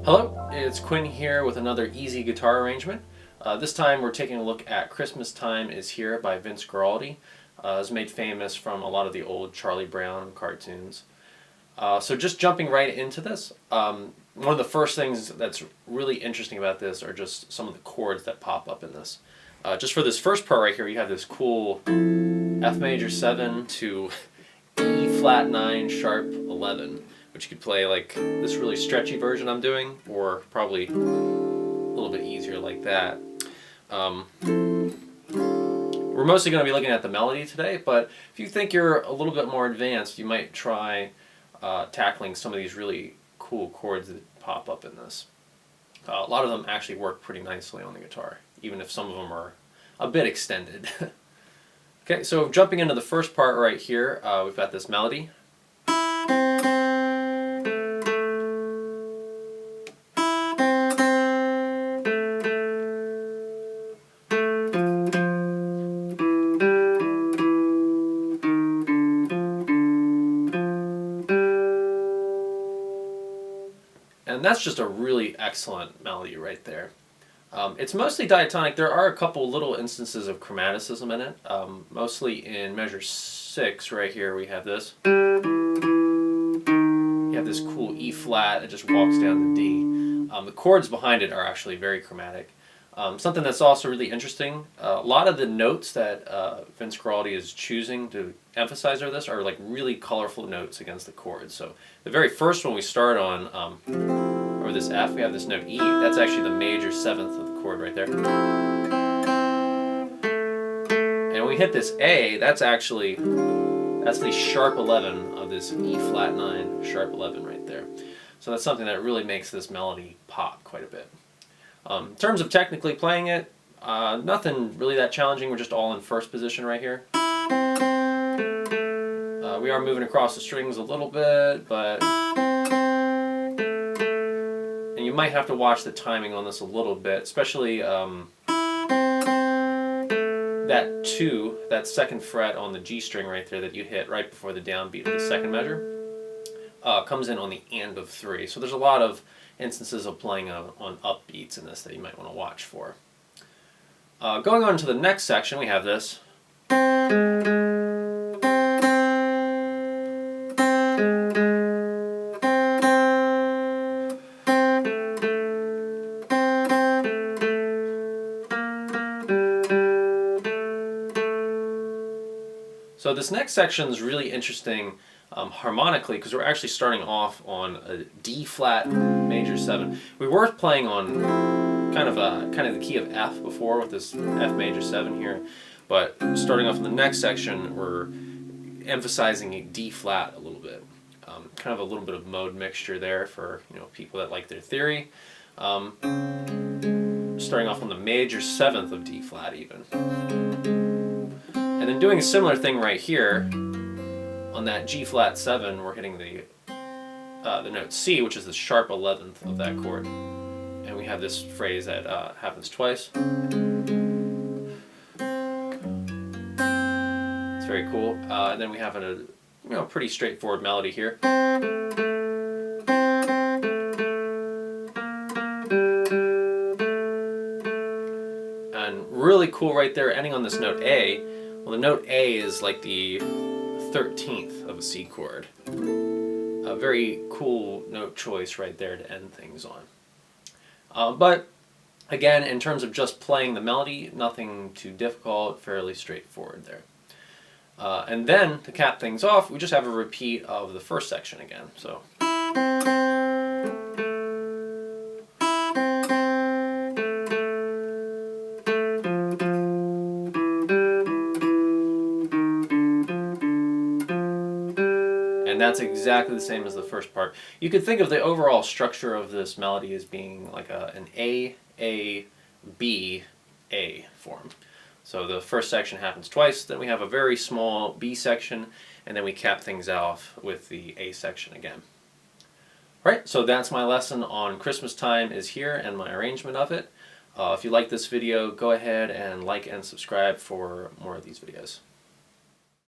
Hello, it's Quinn here with another easy guitar arrangement. This time we're taking a look at Christmas Time Is Here by Vince Guarldi. It's made famous from a lot of the old Charlie Brown cartoons. So just jumping right into this, one of the first things that's really interesting about this are just some of the chords that pop up in this. Just for this first part right here, you have this cool F major 7 to E flat 9 sharp 11. Which you could play like this really stretchy version I'm doing, or probably a little bit easier like that. We're mostly going to be looking at the melody today, but if you think you're a little bit more advanced, you might try tackling some of these really cool chords that pop up in this. A lot of them actually work pretty nicely on the guitar, even if some of them are a bit extended. Okay, so jumping into the first part right here, we've got this melody. And that's just a really excellent melody right there. It's mostly diatonic. There are a couple little instances of chromaticism in it. Mostly in measure 6 right here we have this. You have this cool E flat that just walks down to D. The chords behind it are actually very chromatic. Something that's also really interesting, a lot of the notes that Vince Guarldi is choosing to emphasize over this are like really colorful notes against the chords. So the very first one we start on, over this F, we have this note E. That's actually the major 7th of the chord right there. And when we hit this A, that's the sharp 11 of this E flat 9 sharp 11 right there. So that's something that really makes this melody pop quite a bit. In terms of technically playing it, nothing really that challenging. We're just all in first position right here. We are moving across the strings a little bit, but and you might have to watch the timing on this a little bit, especially that 2, that second fret on the G string right there that you hit right before the downbeat of the second measure, comes in on the and of 3. So there's a lot of instances of playing on upbeats in this that you might want to watch for. Going on to the next section, we have this. So this next section is really interesting harmonically because we're actually starting off on a D flat major 7. We were playing on kind of the key of F before with this F major 7 here, but starting off in the next section we're emphasizing a D flat a little bit. Kind of a little bit of mode mixture there for people that like their theory. Starting off on the major 7th of D flat even. And then doing a similar thing right here, on that G flat 7, we're hitting the note C, which is the sharp 11th of that chord. And we have this phrase that happens twice. It's very cool. And then we have a pretty straightforward melody here. And really cool right there, ending on this note A. Well, the note A is like the 13th of a C chord. A very cool note choice right there to end things on. But again, in terms of just playing the melody, nothing too difficult, fairly straightforward there. And then to cap things off, we just have a repeat of the first section again. So. And that's exactly the same as the first part. You could think of the overall structure of this melody as being like an A, B, A form. So the first section happens twice, then we have a very small B section, and then we cap things off with the A section again. Alright, so that's my lesson on Christmas Time Is Here and my arrangement of it. If you like this video, go ahead and like and subscribe for more of these videos.